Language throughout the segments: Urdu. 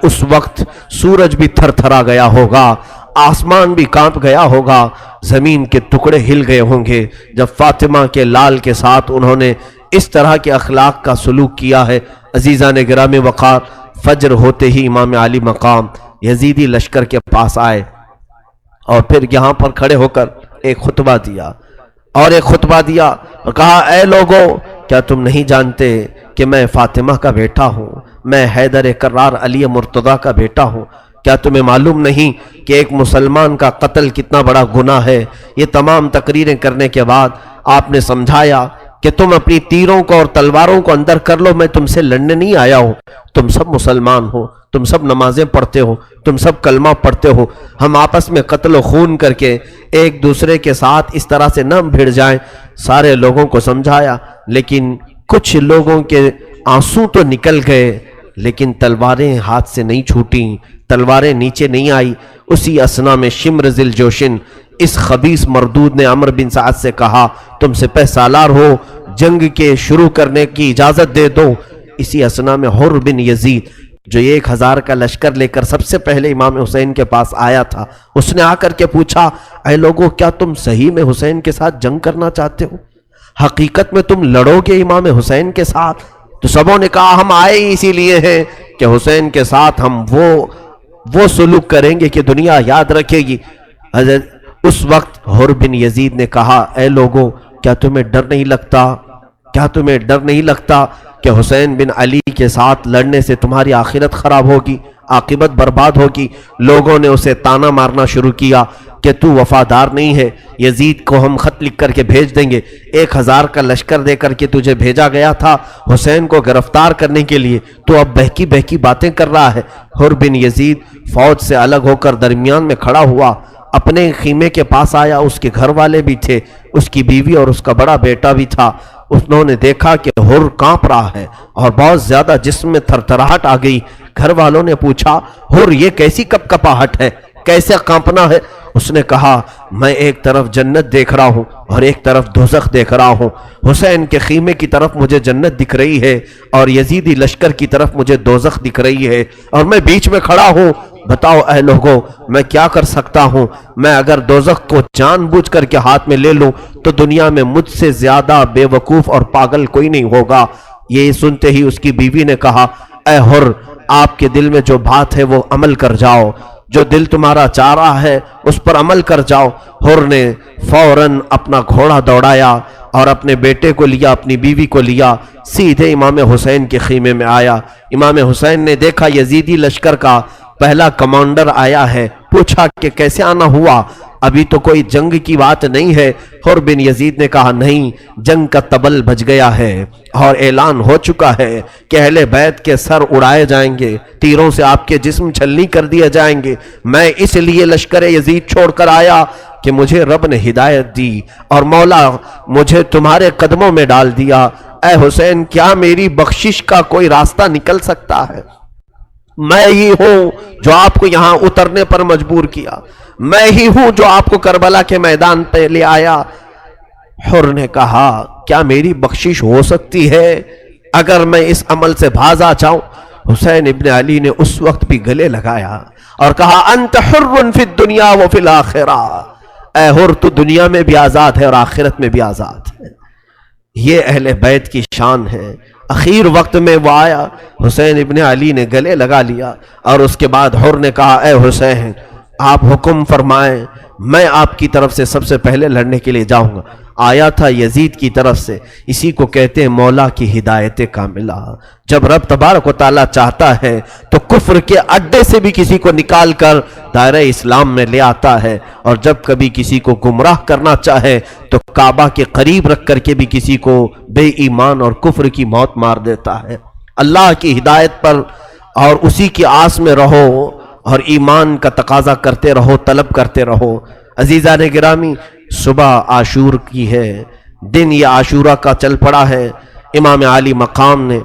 اس وقت سورج بھی تھر تھرا گیا ہوگا، آسمان بھی کانپ گیا ہوگا، زمین کے ٹکڑے ہل گئے ہوں گے جب فاطمہ کے لال کے ساتھ انہوں نے اس طرح کے اخلاق کا سلوک کیا ہے۔ عزیزان گرامی وقار، فجر ہوتے ہی امام علی مقام یزیدی لشکر کے پاس آئے اور پھر یہاں پر کھڑے ہو کر ایک خطبہ دیا اور کہا، اے لوگو، کیا تم نہیں جانتے کہ میں فاطمہ کا بیٹا ہوں، میں حیدر کرار علی مرتضیٰ کا بیٹا ہوں؟ کیا تمہیں معلوم نہیں کہ ایک مسلمان کا قتل کتنا بڑا گناہ ہے؟ یہ تمام تقریریں کرنے کے بعد آپ نے سمجھایا کہ تم اپنی تیروں کو اور تلواروں کو اندر کر لو، میں تم سے لڑنے نہیں آیا ہوں، تم سب مسلمان ہو، تم سب نمازیں پڑھتے ہو، تم سب کلمہ پڑھتے ہو، ہم آپس میں قتل و خون کر کے ایک دوسرے کے ساتھ اس طرح سے نہ بھیڑ جائیں۔ سارے لوگوں کو سمجھایا، لیکن کچھ لوگوں کے آنسو تو نکل گئے لیکن تلواریں ہاتھ سے نہیں چھوٹیں، تلواریں نیچے نہیں آئی۔ اسی اسنا میں شمر ذل جوشن اس خبیث مردود نے عمرو بن سعد سے کہا، تم سپہ سالار ہو، جنگ کے شروع کرنے کی اجازت دے دو۔ اسی اسنا میں حر بن یزید جو 1000 کا لشکر لے کر سب سے پہلے امام حسین کے پاس آیا تھا، اس نے آ کر کے پوچھا، اے لوگو، کیا تم صحیح میں حسین کے ساتھ جنگ کرنا چاہتے ہو؟ حقیقت میں تم لڑو گے امام حسین کے ساتھ؟ تو سبوں نے کہا، ہم آئے ہی اسی لیے ہیں کہ حسین کے ساتھ ہم وہ سلوک کریں گے کہ دنیا یاد رکھے گی۔ اس وقت حر بن یزید نے کہا، اے لوگو، کیا تمہیں ڈر نہیں لگتا کہ حسین بن علی کے ساتھ لڑنے سے تمہاری آخرت خراب ہوگی، عاقبت برباد ہوگی؟ لوگوں نے اسے تانا مارنا شروع کیا کہ تو وفادار نہیں ہے، یزید کو ہم خط لکھ کر کے بھیج دیں گے، 1000 کا لشکر دے کر کے تجھے بھیجا گیا تھا حسین کو گرفتار کرنے کے لیے، تو اب بہکی باتیں کر رہا ہے۔ حر بن یزید فوج سے الگ ہو کر درمیان میں کھڑا ہوا، اپنے خیمے کے پاس آیا، اس کے گھر والے بھی تھے، اس کی بیوی اور اس کا بڑا بیٹا بھی تھا۔ انہوں نے دیکھا کہ حر کانپ رہا ہے اور بہت زیادہ جسم میں تھرتھراہٹ آ گئی۔ گھر والوں نے پوچھا، حر یہ کیسی کپکپاہٹ ہے، کیسے کانپنا ہے؟ اس نے کہا، میں ایک طرف جنت دیکھ رہا ہوں اور ایک طرف دوزخ دیکھ رہا ہوں۔ حسین کے خیمے کی طرف مجھے جنت دکھ رہی ہے اور یزیدی لشکر کی طرف مجھے دوزخ دکھ رہی ہے، اور میں بیچ میں کھڑا ہوں۔ بتاؤ اے لوگو، میں کیا کر سکتا ہوں؟ میں اگر دوزخ کو جان بوجھ کر کے ہاتھ میں لے لوں تو دنیا میں مجھ سے زیادہ بے وقوف اور پاگل کوئی نہیں ہوگا۔ یہ سنتے ہی اس کی بیوی نے کہا، اے حر، آپ کے دل میں جو بات ہے وہ عمل کر جاؤ، جو دل تمہارا چاہ رہا ہے اس پر عمل کر جاؤ۔ حر نے فوراً اپنا گھوڑا دوڑایا اور اپنے بیٹے کو لیا، اپنی بیوی کو لیا، سیدھے امام حسین کے خیمے میں آیا۔ امام حسین نے دیکھا یزیدی لشکر کا پہلا کمانڈر آیا ہے، پوچھا کہ کیسے آنا ہوا، ابھی تو کوئی جنگ کی بات نہیں ہے۔ حر بن یزید نے کہا، نہیں، جنگ کا طبل بج گیا ہے اور اعلان ہو چکا ہے کہ اہل بیت کے سر اڑائے جائیں گے، تیروں سے آپ کے جسم چھلنی کر دیے جائیں گے۔ میں اس لیے لشکر یزید چھوڑ کر آیا کہ مجھے رب نے ہدایت دی اور مولا مجھے تمہارے قدموں میں ڈال دیا۔ اے حسین، کیا میری بخشش کا کوئی راستہ نکل سکتا ہے؟ میں ہی ہوں جو آپ کو یہاں اترنے پر مجبور کیا، میں ہی ہوں جو آپ کو کربلا کے میدان پہ لے آیا۔ حر نے کہا، کیا میری بخشش ہو سکتی ہے اگر میں اس عمل سے بھاز آ جاؤں؟ حسین ابن علی نے اس وقت بھی گلے لگایا اور کہا، انت حر فی الدنیا و فی الاخرہ، اے حر، تو دنیا میں بھی آزاد ہے اور آخرت میں بھی آزاد ہے۔ یہ اہل بیت کی شان ہے۔ اخیر وقت میں وہ آیا، حسین ابن علی نے گلے لگا لیا اور اس کے بعد حر نے کہا، اے حسین، آپ حکم فرمائیں، میں آپ کی طرف سے سب سے پہلے لڑنے کے لیے جاؤں گا۔ آیا تھا یزید کی طرف سے، اسی کو کہتے ہیں مولا کی ہدایت کاملہ۔ جب رب تبارک و تعالیٰ چاہتا ہے تو کفر کے اڈے سے بھی کسی کو نکال کر دائرہ اسلام میں لے آتا ہے، اور جب کبھی کسی کو گمراہ کرنا چاہے تو کعبہ کے قریب رکھ کر کے بھی کسی کو بے ایمان اور کفر کی موت مار دیتا ہے۔ اللہ کی ہدایت پر اور اسی کی آس میں رہو اور ایمان کا تقاضا کرتے رہو، طلب کرتے رہو۔ عزیزان گرامی، صبح عاشور کی ہے، دن یہ عاشورہ کا چل پڑا ہے۔ امام علی مقام نے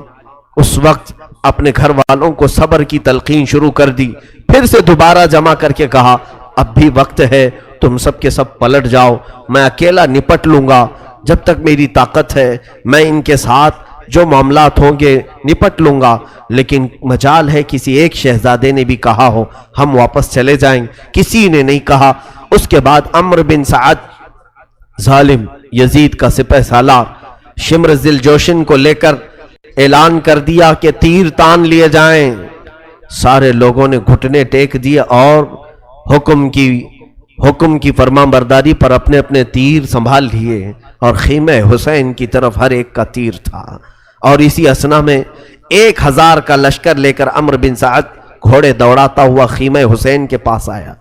اس وقت اپنے گھر والوں کو صبر کی تلقین شروع کر دی، پھر سے دوبارہ جمع کر کے کہا، اب بھی وقت ہے، تم سب کے سب پلٹ جاؤ، میں اکیلا نپٹ لوں گا، جب تک میری طاقت ہے میں ان کے ساتھ جو معاملات ہوں گے نپٹ لوں گا، لیکن مجال ہے کسی ایک شہزادے نے بھی کہا ہو ہم واپس چلے جائیں، کسی نے نہیں کہا۔ اس کے بعد عمرو بن سعد ظالم یزید کا سپہ سالار شمر ذی الجوشن کو لے کر اعلان کر دیا کہ تیر تان لیے جائیں۔ سارے لوگوں نے گھٹنے ٹیک دیے اور حکم کی فرمان برداری پر اپنے اپنے تیر سنبھال لیے، اور خیمہ حسین کی طرف ہر ایک کا تیر تھا۔ اور اسی اسنا میں 1000 کا لشکر لے کر عمرو بن سعد گھوڑے دوڑاتا ہوا خیمہ حسین کے پاس آیا۔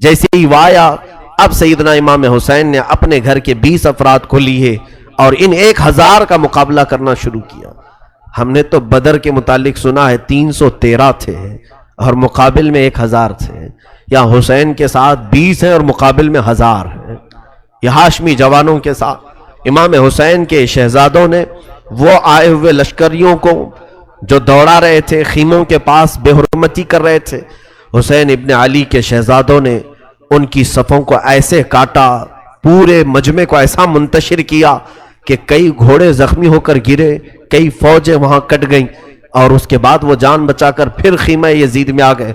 جیسے ہی وہ آیا، اب سیدنا امام حسین نے اپنے گھر کے 20 افراد کو لیے اور ان 1000 کا مقابلہ کرنا شروع کیا۔ ہم نے تو بدر کے متعلق سنا ہے 313 تھے اور مقابل میں 1000 تھے، یا حسین کے ساتھ 20 ہیں اور مقابل میں 1000 ہیں۔ یہ ہاشمی جوانوں کے ساتھ امام حسین کے شہزادوں نے وہ آئے ہوئے لشکریوں کو جو دوڑا رہے تھے، خیموں کے پاس بے حرمتی کر رہے تھے، حسین ابن علی کے شہزادوں نے ان کی صفوں کو ایسے کاٹا، پورے مجمع کو ایسا منتشر کیا کہ کئی گھوڑے زخمی ہو کر گرے، کئی فوجیں وہاں کٹ گئیں، اور اس کے بعد وہ جان بچا کر پھر خیمہ یزید میں آ گئے،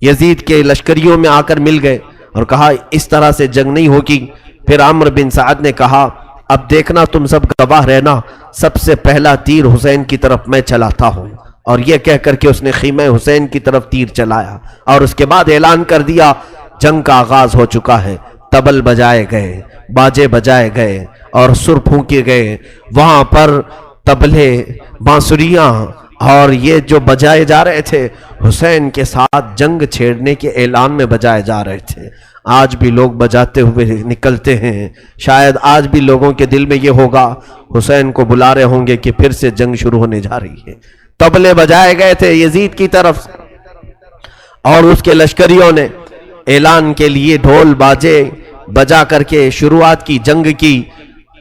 یزید کے لشکریوں میں آ کر مل گئے اور کہا اس طرح سے جنگ نہیں ہوگی۔ پھر عمرو بن سعد نے کہا اب دیکھنا تم سب گواہ رہنا، سب سے پہلا تیر حسین کی طرف میں چلاتا ہوں، اور یہ کہہ کر کے اس نے خیمہ حسین کی طرف تیر چلایا، اور اس کے بعد اعلان کر دیا جنگ کا آغاز ہو چکا ہے۔ طبل بجائے گئے، باجے بجائے گئے اور سر پھونکے گئے، وہاں پر طبلے، بانسریاں اور یہ جو بجائے جا رہے تھے حسین کے ساتھ جنگ چھیڑنے کے اعلان میں بجائے جا رہے تھے۔ آج بھی لوگ بجاتے ہوئے نکلتے ہیں، شاید آج بھی لوگوں کے دل میں یہ ہوگا حسین کو بلا رہے ہوں گے کہ پھر سے جنگ شروع ہونے جا رہی ہے۔ طبلے بجائے گئے تھے یزید کی طرف، اور اس کے لشکریوں نے اعلان کے لیے ڈھول باجے بجا کر کے شروعات کی جنگ کی۔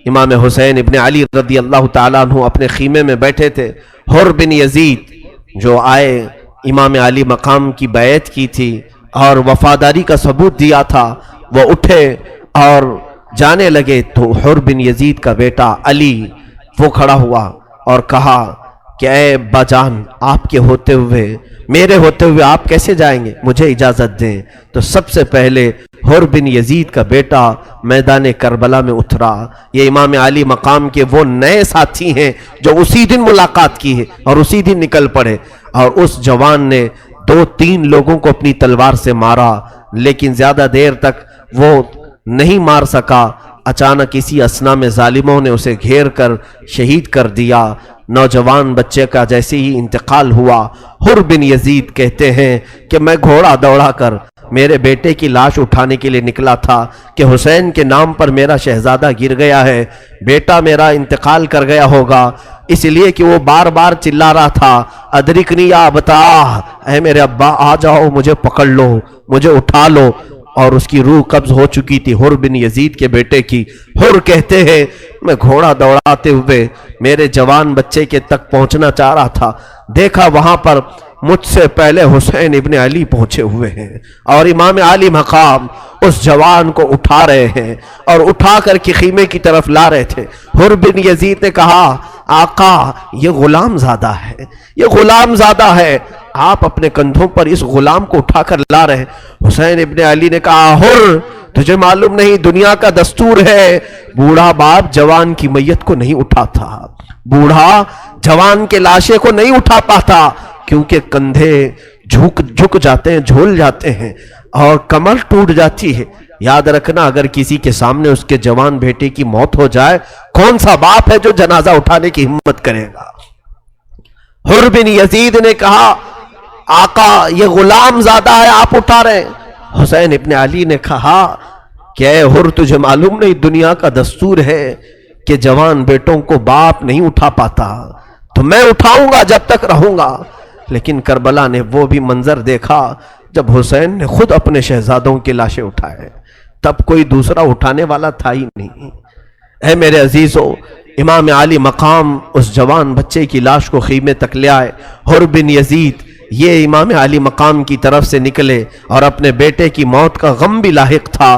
امام حسین ابن علی رضی اللہ تعالیٰ عنہ اپنے خیمے میں بیٹھے تھے۔ حر بن یزید جو آئے امام علی مقام کی بیعت کی تھی اور وفاداری کا ثبوت دیا تھا، وہ اٹھے اور جانے لگے تو حر بن یزید کا بیٹا علی وہ کھڑا ہوا اور کہا کہ اے ابا جان، آپ کے ہوتے ہوئے، میرے ہوتے ہوئے آپ کیسے جائیں گے؟ مجھے اجازت دیں۔ تو سب سے پہلے حر بن یزید کا بیٹا میدان کربلا میں اترا۔ یہ امام علی مقام کے وہ نئے ساتھی ہیں جو اسی دن ملاقات کی ہے اور اسی دن نکل پڑے، اور اس جوان نے 2-3 لوگوں کو اپنی تلوار سے مارا، لیکن زیادہ دیر تک وہ نہیں مار سکا۔ اچانک اسی اسنا میں ظالموں نے اسے گھیر کر شہید کر دیا۔ نوجوان بچے کا جیسے ہی انتقال ہوا، حر بن یزید کہتے ہیں کہ میں گھوڑا دوڑا کر میرے بیٹے کی لاش اٹھانے کے لیے نکلا تھا کہ حسین کے نام پر میرا شہزادہ گر گیا ہے، بیٹا میرا انتقال کر گیا ہوگا، اس لیے کہ وہ بار بار چلا رہا تھا ادرکنی یا ابتا، اے میرے ابا آ جاؤ، مجھے پکڑ لو، مجھے اٹھا لو، اور اس کی روح قبض ہو چکی تھی حر بن یزید کے بیٹے کی۔ حر کہتے ہیں میں گھوڑا دوڑاتے ہوئے میرے جوان بچے کے تک پہنچنا چاہ رہا تھا، دیکھا وہاں پر مجھ سے پہلے حسین ابن علی پہنچے ہوئے ہیں اور امام علی مقام اس جوان کو اٹھا رہے ہیں اور اٹھا کر کے خیمے کی طرف لا رہے تھے۔ حر بن یزید نے کہا آقا یہ غلام زادہ ہے، یہ غلام زادہ ہے، آپ اپنے کندھوں پر اس غلام کو اٹھا کر لا رہے ہیں۔ حسین ابن علی نے کہا حر تجھے معلوم نہیں، دنیا کا دستور ہے بوڑھا باپ جوان کی میت کو نہیں اٹھاتا، بوڑھا جوان کے لاشے کو نہیں اٹھا پاتا، کیونکہ کندھے جھک جاتے ہیں، جھول جاتے ہیں اور کمر ٹوٹ جاتی ہے۔ یاد رکھنا اگر کسی کے سامنے اس کے جوان بیٹے کی موت ہو جائے، کون سا باپ ہے جو جنازہ اٹھانے کی ہمت کرے گا؟ حر بن یزید نے کہا آقا یہ غلام زادہ ہے، آپ اٹھا رہے ہیں۔ حسین ابن علی نے کہا کہ اے حر تجھے معلوم نہیں، دنیا کا دستور ہے کہ جوان بیٹوں کو باپ نہیں اٹھا پاتا، تو میں اٹھاؤں گا جب تک رہوں گا۔ لیکن کربلا نے وہ بھی منظر دیکھا جب حسین نے خود اپنے شہزادوں کی لاشیں اٹھائے، تب کوئی دوسرا اٹھانے والا تھا ہی نہیں۔ اے میرے عزیزو، امام علی مقام اس جوان بچے کی لاش کو خیمے تک لے آئے۔ حر بن یزید یہ امام علی مقام کی طرف سے نکلے اور اپنے بیٹے کی موت کا غم بھی لاحق تھا،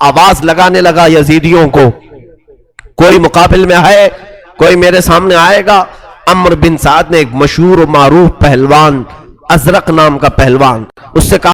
آواز لگانے لگا یزیدیوں کو، کوئی مقابل میں ہے، کوئی میرے سامنے آئے گا؟ عمرو بن سعد نے ایک مشہور و معروف پہلوان، ازرق نام کا پہلوان، اس سے کہا